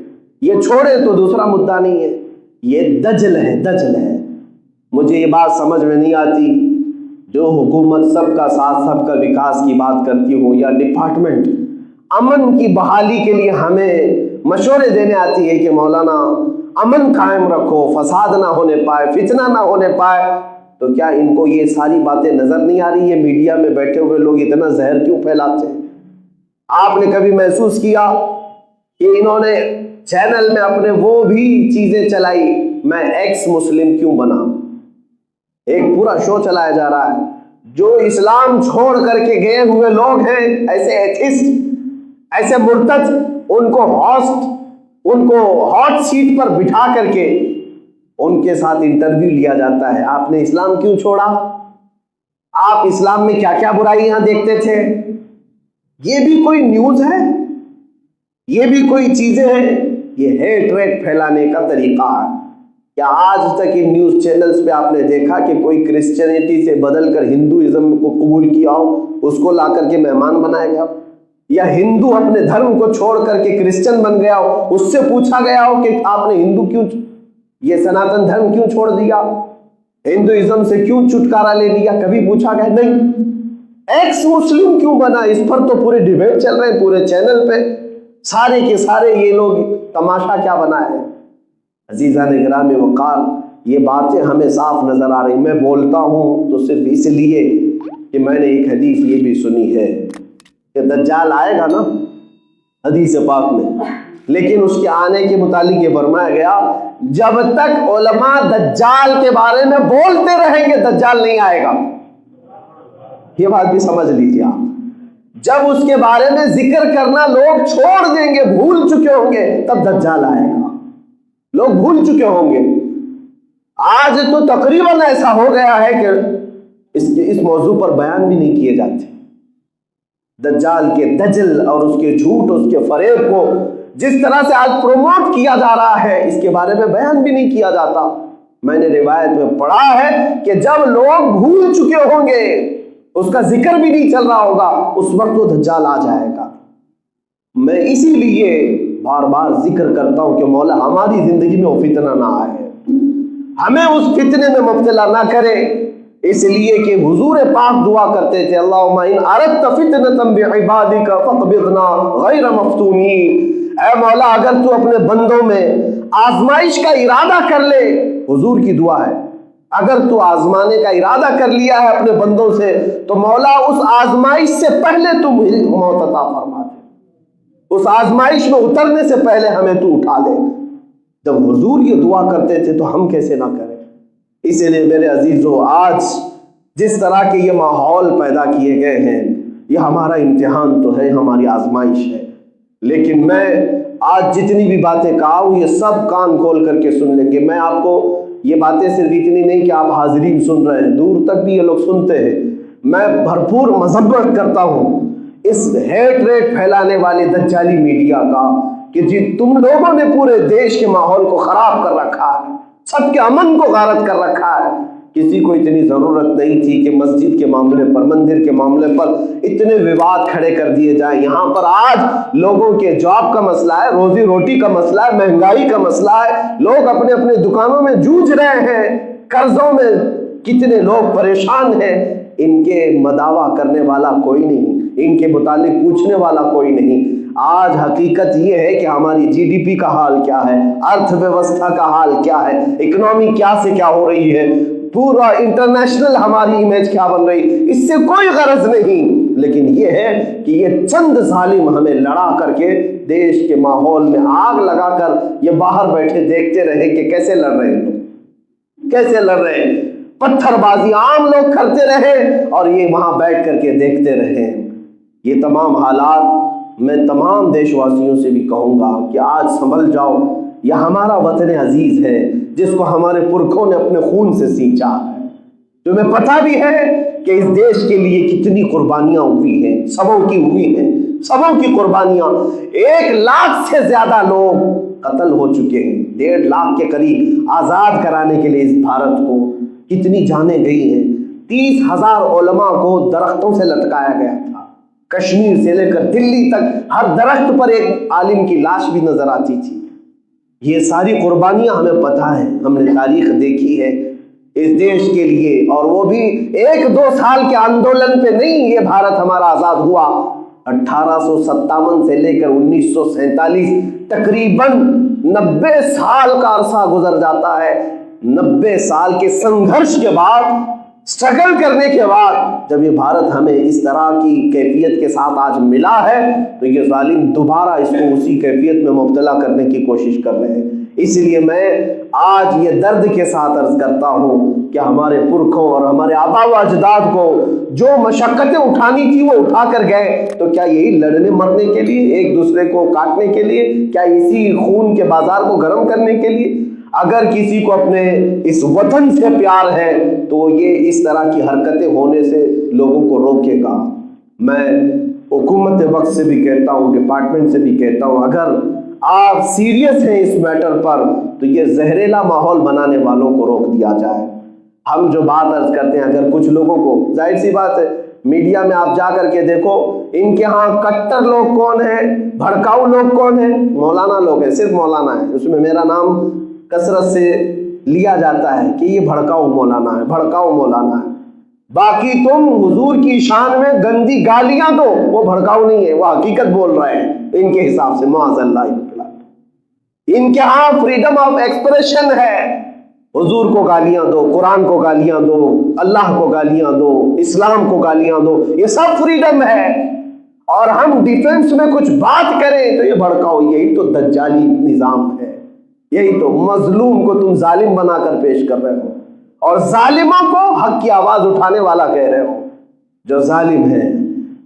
A: یہ چھوڑے تو دوسرا مدعا نہیں ہے. یہ دجل ہے، دجل ہے. مجھے یہ بات سمجھ میں نہیں آتی، جو حکومت سب کا ساتھ سب کا وکاس کی بات کرتی ہو، یا ڈپارٹمنٹ امن کی بحالی کے لیے ہمیں مشورے دینے آتی ہے کہ مولانا امن قائم رکھو، فساد نہ ہونے پائے، فتنہ نہ ہونے پائے، تو کیا ان کو یہ ساری باتیں نظر نہیں آ رہی ہے؟ میڈیا میں بیٹھے ہوئے لوگ اتنا زہر کیوں پھیلاتے ہیں؟ آپ نے کبھی محسوس کیا کہ انہوں نے چینل میں اپنے وہ بھی چیزیں چلائی، میں ایکس مسلم کیوں بنا؟ ایک پورا شو چلایا جا رہا ہے. جو اسلام چھوڑ کر کے گئے ہوئے لوگ ہیں، ایسے ایتھسٹ، ایسے مرتد، ان کو ہاٹ سیٹ پر بٹھا کر کے ان کے ساتھ انٹرویو لیا جاتا ہے. آپ نے اسلام کیوں چھوڑا؟ آپ اسلام میں کیا کیا برائیاں دیکھتے تھے؟ یہ بھی کوئی نیوز ہے؟ یہ بھی کوئی چیزیں ہیں؟ یہ ہیٹ ریٹ پھیلانے کا طریقہ ہے. کیا آج تک ان نیوز چینلز پہ آپ نے دیکھا کہ کوئی کرسچینٹی سے بدل کر ہندوازم کو قبول کیا ہو، اس کو لا کر کے مہمان بنایا گیا ہو؟ یا ہندو اپنے دھرم کو چھوڑ کر کے کرسچن بن گیا ہو، اس سے پوچھا گیا ہو کہ آپ نے ہندو کیوں، یہ سناتن دھرم کیوں چھوڑ دیا، ہندوازم سے کیوں چھٹکارا لے لیا؟ کبھی پوچھا گیا نہیں. ایکس مسلم کیوں بنا؟ اس پر تو پورے ڈیبیٹ چل رہے ہیں پورے چینل پہ، سارے کے سارے یہ لوگ تماشا کیا بنائے ہیں. عزیزان گرامی وقار، یہ باتیں ہمیں صاف نظر آ رہی. میں بولتا ہوں تو صرف اس لیے کہ میں نے ایک حدیث یہ بھی سنی ہے کہ دجال آئے گا نا حدیث پاک میں، لیکن اس کے آنے کے متعلق یہ فرمایا گیا جب تک علماء دجال کے بارے میں بولتے رہیں گے دجال نہیں آئے گا. یہ بات بھی سمجھ لیجیے آپ. جب اس کے بارے میں ذکر کرنا لوگ چھوڑ دیں گے، بھول چکے ہوں گے، تب دجال آئے گا. لوگ بھول چکے ہوں گے. آج تو تقریباً ایسا ہو گیا ہے کہ اس موضوع پر بیان بھی نہیں کیے جاتے. دجال کے دجل اور اس کے جھوٹ، اس کے فریب کو جس طرح سے آج پروموٹ کیا جا رہا ہے، اس کے بارے میں بیان بھی نہیں کیا جاتا. میں نے روایت میں پڑھا ہے کہ جب لوگ بھول چکے ہوں گے، اس کا ذکر بھی نہیں چل رہا ہوگا، اس وقت وہ دجال آ جائے گا. میں اسی لیے بار بار ذکر کرتا ہوں کہ مولا ہماری زندگی میں وہ فتنہ نہ آئے، ہمیں اس فتنے میں مبتلا نہ کرے. اس لیے کہ حضور پاک دعا کرتے تھے اللہم ان اردت فتنۃ بعبادک فاقبضنا غیر مفتونین. اے مولا اگر تو اپنے بندوں میں آزمائش کا ارادہ کر لے، حضور کی دعا ہے، اگر تو آزمانے کا ارادہ کر لیا ہے اپنے بندوں سے تو مولا اس آزمائش سے پہلے تو مجھے موت عطا فرما دے، اس آزمائش میں اترنے سے پہلے ہمیں تو اٹھا دے. جب حضور یہ دعا کرتے تھے تو ہم کیسے نہ کریں؟ اس لیے میرے عزیزو، آج جس طرح کے یہ ماحول پیدا کیے گئے ہیں، یہ ہمارا امتحان تو ہے، ہماری آزمائش ہے. لیکن میں آج جتنی بھی باتیں کہا ہوں یہ سب کان کھول کر کے سن لیں گے. میں آپ کو یہ باتیں صرف اتنی نہیں کہ آپ حاضرین سن رہے ہیں، دور تک بھی یہ لوگ سنتے ہیں. میں بھرپور مذمت کرتا ہوں اس ہیٹ ریٹ پھیلانے والے دجالی میڈیا کا کہ جی تم لوگوں نے پورے دیش کے ماحول کو خراب کر رکھا ہے، سب کے امن کو غارت کر رکھا ہے. کسی کو اتنی ضرورت نہیں تھی کہ مسجد کے معاملے پر، مندر کے معاملے پر اتنے وواد کھڑے کر دیے جائیں. یہاں پر آج لوگوں کے جاب کا مسئلہ ہے، روزی روٹی کا مسئلہ ہے، مہنگائی کا مسئلہ ہے، لوگ اپنے اپنے دکانوں میں جوجھ رہے ہیں، قرضوں میں کتنے لوگ پریشان ہیں. ان کے مداوا کرنے والا کوئی نہیں، ان کے متعلق پوچھنے والا کوئی نہیں. آج حقیقت یہ ہے کہ ہماری جی ڈی پی کا حال کیا ہے، ارتھ ویوستھا کا حال کیا ہے، اکنامی کیا سے کیا ہو رہی ہے، پورا انٹرنیشنل ہماری امیج کیا بن رہی، اس سے کوئی غرض نہیں. لیکن یہ ہے کہ یہ چند ظالم ہمیں لڑا کر کے دیش کے ماحول میں آگ لگا کر یہ باہر بیٹھے دیکھتے رہے کہ کیسے لڑ رہے ہیں لوگ، کیسے لڑ رہے ہیں. پتھر بازی عام لوگ کرتے رہے اور یہ وہاں بیٹھ کر کے دیکھتے رہے. یہ تمام حالات میں تمام دیش واسیوں سے بھی کہوں گا کہ آج سنبھل جاؤ، یہ ہمارا وطن عزیز ہے جس کو ہمارے پرکھوں نے اپنے خون سے سینچا ہے۔ تمہیں پتہ بھی ہے کہ اس دیش کے لیے کتنی قربانیاں ہوئی ہیں، سبوں کی ہوئی ہیں، سبوں کی قربانیاں۔ 1 لاکھ سے زیادہ لوگ قتل ہو چکے ہیں، 1.5 لاکھ کے قریب آزاد کرانے کے لیے اس بھارت کو کتنی جانیں گئی ہیں۔ 30,000 علماء کو درختوں سے لٹکایا گیا تھا، کشمیر سے لے کر دلی تک ہر درخت پر ایک عالم کی لاش بھی نظر آتی تھی۔ یہ ساری قربانیاں ہمیں پتہ ہے، ہم نے تاریخ دیکھی ہے اس دیش کے لیے، اور وہ بھی 1-2 سال کے آندولن پہ نہیں یہ بھارت ہمارا آزاد ہوا۔ 1857 سے لے کر 1947 تقریباً 90 سال کا عرصہ گزر جاتا ہے۔ 90 سال کے سنگھرش کے بعد، سٹرگل کرنے کے بعد جب یہ بھارت ہمیں اس طرح کی کیفیت کے ساتھ آج ملا ہے تو یہ ظالم دوبارہ اس کو اسی کیفیت میں مبتلا کرنے کی کوشش کر رہے ہیں۔ اس لیے میں آج یہ درد کے ساتھ عرض کرتا ہوں کہ ہمارے پرکھوں اور ہمارے آبا و اجداد کو جو مشقتیں اٹھانی تھی وہ اٹھا کر گئے، تو کیا یہی لڑنے مرنے کے لیے، ایک دوسرے کو کاٹنے کے لیے، کیا اسی خون کے بازار کو گرم کرنے کے لیے؟ اگر کسی کو اپنے اس وطن سے پیار ہے تو یہ اس طرح کی حرکتیں ہونے سے لوگوں کو روکے گا۔ میں حکومت وقت سے بھی کہتا ہوں، ڈپارٹمنٹ سے بھی کہتا ہوں، اگر آپ سیریس ہیں اس میٹر پر تو یہ زہریلا ماحول بنانے والوں کو روک دیا جائے۔ ہم جو بات عرض کرتے ہیں، اگر کچھ لوگوں کو، ظاہر سی بات ہے میڈیا میں آپ جا کر کے دیکھو ان کے ہاں کٹر لوگ کون ہیں، بھڑکاؤ لوگ کون ہیں، مولانا لوگ ہیں، صرف مولانا ہے، اس میں میرا نام کثرت سے لیا جاتا ہے کہ یہ بھڑکاؤ مولانا ہے، بھڑکاؤ مولانا ہے۔ باقی تم حضور کی شان میں گندی گالیاں دو، وہ بھڑکاؤ نہیں ہے، وہ حقیقت بول رہے ہیں ان کے حساب سے، معاذ اللہ۔ ان کے ہاں فریڈم آف ایکسپریشن ہے، حضور کو گالیاں دو، قرآن کو گالیاں دو، اللہ کو گالیاں دو، اسلام کو گالیاں دو، یہ سب فریڈم ہے۔ اور ہم ڈیفنس میں کچھ بات کریں تو یہ بھڑکاؤ، یہی تو دجالی نظام ہے، یہی تو مظلوم کو تم ظالم بنا کر پیش کر رہے ہو اور ظالموں کو حق کی آواز اٹھانے والا کہہ رہے ہو جو ظالم ہیں۔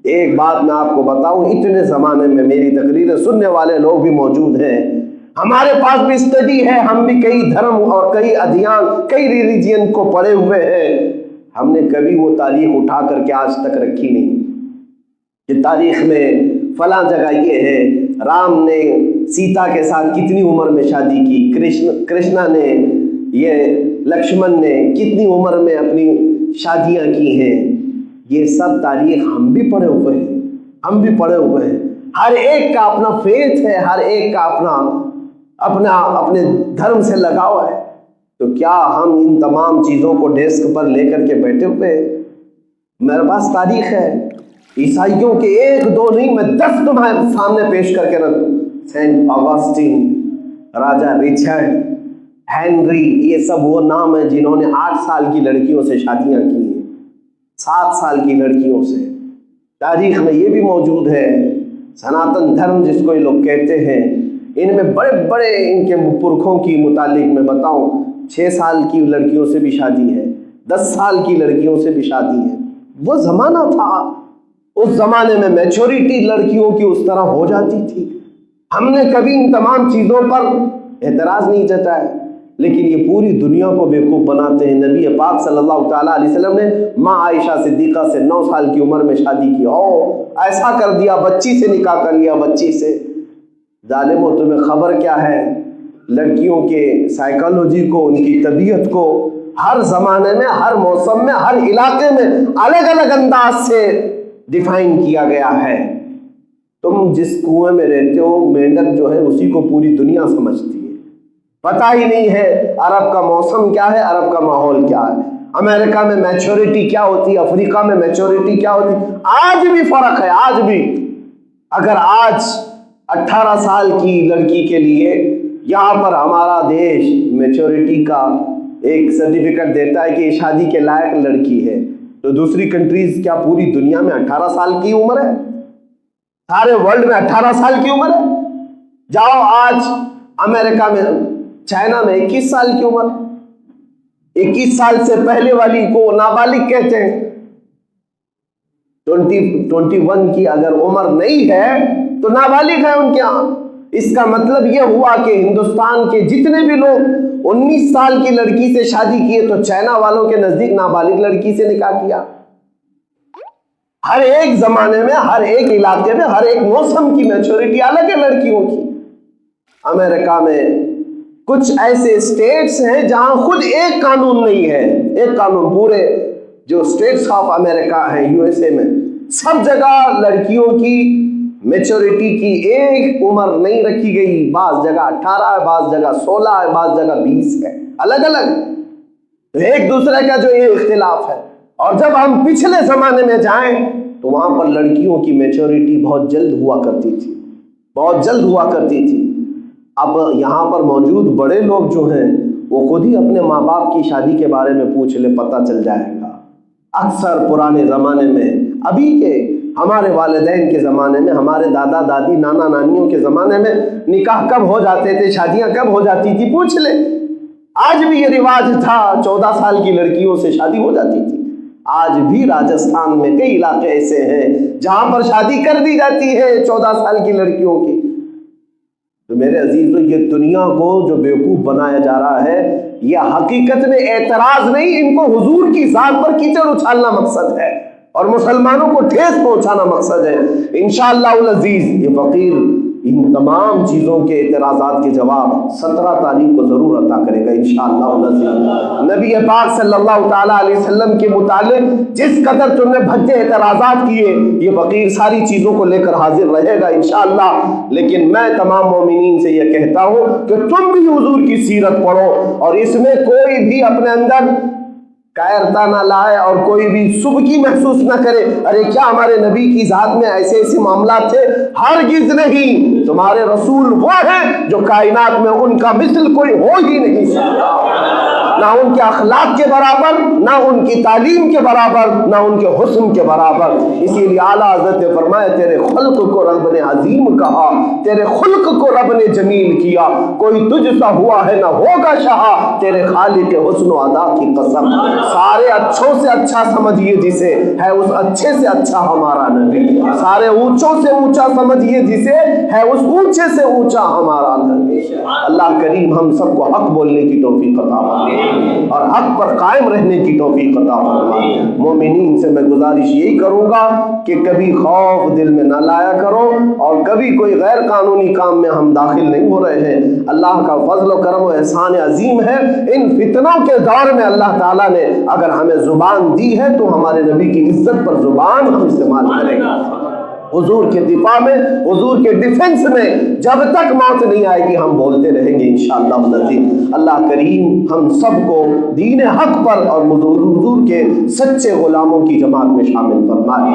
A: ایک بات میں آپ کو بتاؤں، اتنے زمانے میں میری تقریریں سننے والے لوگ بھی موجود ہیں، ہمارے پاس بھی اسٹڈی ہے، ہم بھی کئی دھرم اور کئی ادیان، کئی ریلیجین کو پڑھے ہوئے ہیں، ہم نے کبھی وہ تاریخ اٹھا کر کے آج تک رکھی نہیں کہ تاریخ میں فلاں جگہ یہ ہے، رام نے سیتا کے ساتھ کتنی عمر میں شادی کی، کرشنا نے، یہ لکشمن نے کتنی عمر میں اپنی شادیاں کی ہیں۔ یہ سب تاریخ ہم بھی پڑھے ہوئے ہیں، ہم بھی پڑھے ہوئے ہیں۔ ہر ایک کا اپنا فیتھ ہے، ہر ایک کا اپنے دھرم سے لگاؤ ہے، تو کیا ہم ان تمام چیزوں کو ڈیسک پر لے کر کے بیٹھے ہوئے؟ میرے پاس تاریخ ہے، عیسائیوں کے 1-2 نہیں، میں 10 تمہارے سامنے پیش کر کے رکھوں۔ سینٹ آگسٹین، راجا رچرڈ، ہینری، یہ سب وہ نام ہیں جنہوں نے 8 سال کی لڑکیوں سے شادیاں کی ہیں، 7 سال کی لڑکیوں سے۔ تاریخ میں یہ بھی موجود ہے۔ سناتن دھرم جس کو یہ لوگ کہتے ہیں، ان میں بڑے بڑے ان کے پرکھوں کی متعلق میں بتاؤں، 6 سال کی لڑکیوں سے بھی شادی ہے، 10 سال کی لڑکیوں سے بھی شادی ہے۔ وہ زمانہ تھا، اس زمانے میں میچورٹی لڑکیوں کی اس طرح ہو جاتی تھی۔ ہم نے کبھی ان تمام چیزوں پر اعتراض نہیں جتایا، لیکن یہ پوری دنیا کو بیوقوف بناتے ہیں۔ نبی پاک صلی اللہ تعالیٰ علیہ وسلم نے ماں عائشہ صدیقہ سے 9 سال کی عمر میں شادی کی، ایسا کر دیا، بچی سے نکاح کر لیا، بچی سے۔ ظالموں، تمہیں خبر کیا ہے لڑکیوں کے سائیکالوجی کو، ان کی طبیعت کو ہر زمانے میں، ہر موسم میں، ہر علاقے میں الگ الگ انداز سے ڈیفائن کیا گیا ہے۔ تم جس کنویں میں رہتے ہو، مینڈک جو ہے اسی کو پوری دنیا سمجھتی ہے، پتہ ہی نہیں ہے عرب کا موسم کیا ہے، عرب کا ماحول کیا ہے، امریکہ میں میچورٹی کیا ہوتی ہے، افریقہ میں میچورٹی کیا ہوتی ہے۔ آج بھی فرق ہے، آج بھی۔ اگر آج 18 سال کی لڑکی کے لیے یہاں پر ہمارا دیش میچورٹی کا ایک سرٹیفکیٹ دیتا ہے کہ یہ شادی کے لائق لڑکی ہے، تو دوسری کنٹریز کیا پوری دنیا میں 18 سال کی عمر ہے؟ سارے ورلڈ میں 18 سال کی عمر ہے؟ جاؤ آج امریکہ میں، چائنا میں 21 سال کی عمر، 21 سال سے پہلے والی کو نابالغ کہتے ہیں۔ 21 کی اگر عمر نہیں ہے تو نابالغ ہے ان کے ہاں۔ اس کا مطلب یہ ہوا کہ ہندوستان کے جتنے بھی لوگ 19 سال کی لڑکی سے شادی کیے تو چائنا والوں کے نزدیک نابالغ لڑکی سے نکاح کیا۔ ہر ایک زمانے میں، ہر ایک علاقے میں، ہر ایک موسم کی میچورٹی الگ ہے لڑکیوں کی۔ امریکہ میں کچھ ایسے اسٹیٹس ہیں جہاں خود ایک قانون نہیں ہے، ایک قانون پورے جو اسٹیٹس آف امریکہ ہیں USA میں، سب جگہ لڑکیوں کی میچورٹی کی ایک عمر نہیں رکھی گئی۔ بعض جگہ 18 ہے، بعض جگہ 16 ہے، بعض جگہ 20 ہے، الگ الگ۔ تو ایک دوسرے کا جو یہ اختلاف ہے۔ اور جب ہم پچھلے زمانے میں جائیں تو وہاں پر لڑکیوں کی میچورٹی بہت جلد ہوا کرتی تھی، بہت جلد ہوا کرتی تھی۔ اب یہاں پر موجود بڑے لوگ جو ہیں وہ خود ہی اپنے ماں باپ کی شادی کے بارے میں پوچھ لے، پتہ چل جائے گا۔ اکثر پرانے زمانے میں، ابھی کے ہمارے والدین کے زمانے میں، ہمارے دادا دادی نانا نانیوں کے زمانے میں نکاح کب ہو جاتے تھے، شادیاں کب ہو جاتی تھی، پوچھ لے۔ آج بھی یہ رواج تھا، 14 سال کی لڑکیوں سے شادی ہو جاتی تھی۔ آج بھی راجستھان میں کئی علاقے ایسے ہیں جہاں پر شادی کر دی جاتی ہے 14 سال کی لڑکیوں کی۔ تو میرے عزیزو، یہ دنیا کو جو بیوقوف بنایا جا رہا ہے، یہ حقیقت میں اعتراض نہیں، ان کو حضور کی ذات پر کیچڑ اچھالنا مقصد ہے اور مسلمانوں کو ٹھیس پہنچانا مقصد ہے۔ انشاءاللہ العزیز یہ فقیر ان تمام چیزوں کے اعتراضات کے جواب 17 تاریخ کو ضرور عطا کرے گا انشاءاللہ العزیز۔ نبی پاک صلی اللہ تعالیٰ علیہ وسلم کے متعلق جس قدر تم نے بھدے اعتراضات کیے، یہ فقیر ساری چیزوں کو لے کر حاضر رہے گا انشاءاللہ۔ لیکن میں تمام مومنین سے یہ کہتا ہوں کہ تم بھی حضور کی سیرت پڑھو اور اس میں کوئی بھی اپنے اندر کائرتا نہ لائے اور کوئی بھی سبکی محسوس نہ کرے، ارے کیا ہمارے نبی کی ذات میں ایسے ایسے معاملات تھے؟ ہرگز نہیں۔ تمہارے رسول وہ ہیں جو کائنات میں ان کا مثل کوئی ہو ہی نہیں سکتا، نہ ان کے اخلاق کے برابر، نہ ان کی تعلیم کے برابر، نہ ان کے حسن کے برابر۔ اسی لیے اعلیٰ حضرت نے فرمایا تیرے خلق کو رب نے عظیم کہا، تیرے خلق کو رب نے جمیل کیا، کوئی تجھ سا ہوا ہے نہ ہوگا شہا، تیرے خالق حسن و ادا کی قسم۔ سارے اچھوں سے اچھا سمجھیے جسے، ہے اس اچھے سے اچھا ہمارا نبی۔ سارے اونچوں سے اونچا سمجھیے جسے، ہے اس اونچے سے اونچا ہمارا نبی۔ اللہ کریم ہم سب کو حق بولنے کی توفیق عطا فرمائے اور حق پر قائم رہنے کی توفیق عطا فرمائے۔ مومنین سے میں گزارش یہی کروں گا کہ کبھی خوف دل میں نہ لایا کرو اور کبھی کوئی غیر قانونی کام میں ہم داخل نہیں ہو رہے ہیں۔ اللہ کا فضل و کرم و احسان عظیم ہے۔ ان فتنوں کے دور میں اللہ تعالیٰ نے اگر ہمیں زبان دی ہے تو ہمارے نبی کی عزت پر زبان ہم استعمال کریں گے۔ حضور کے دفاع میں، حضور کے ڈیفنس میں جب تک موت نہیں آئے گی ہم بولتے رہیں گے انشاءاللہ العزیز۔ اللہ کریم ہم سب کو دین حق پر اور حضور کے سچے غلاموں کی جماعت میں شامل فرمائے۔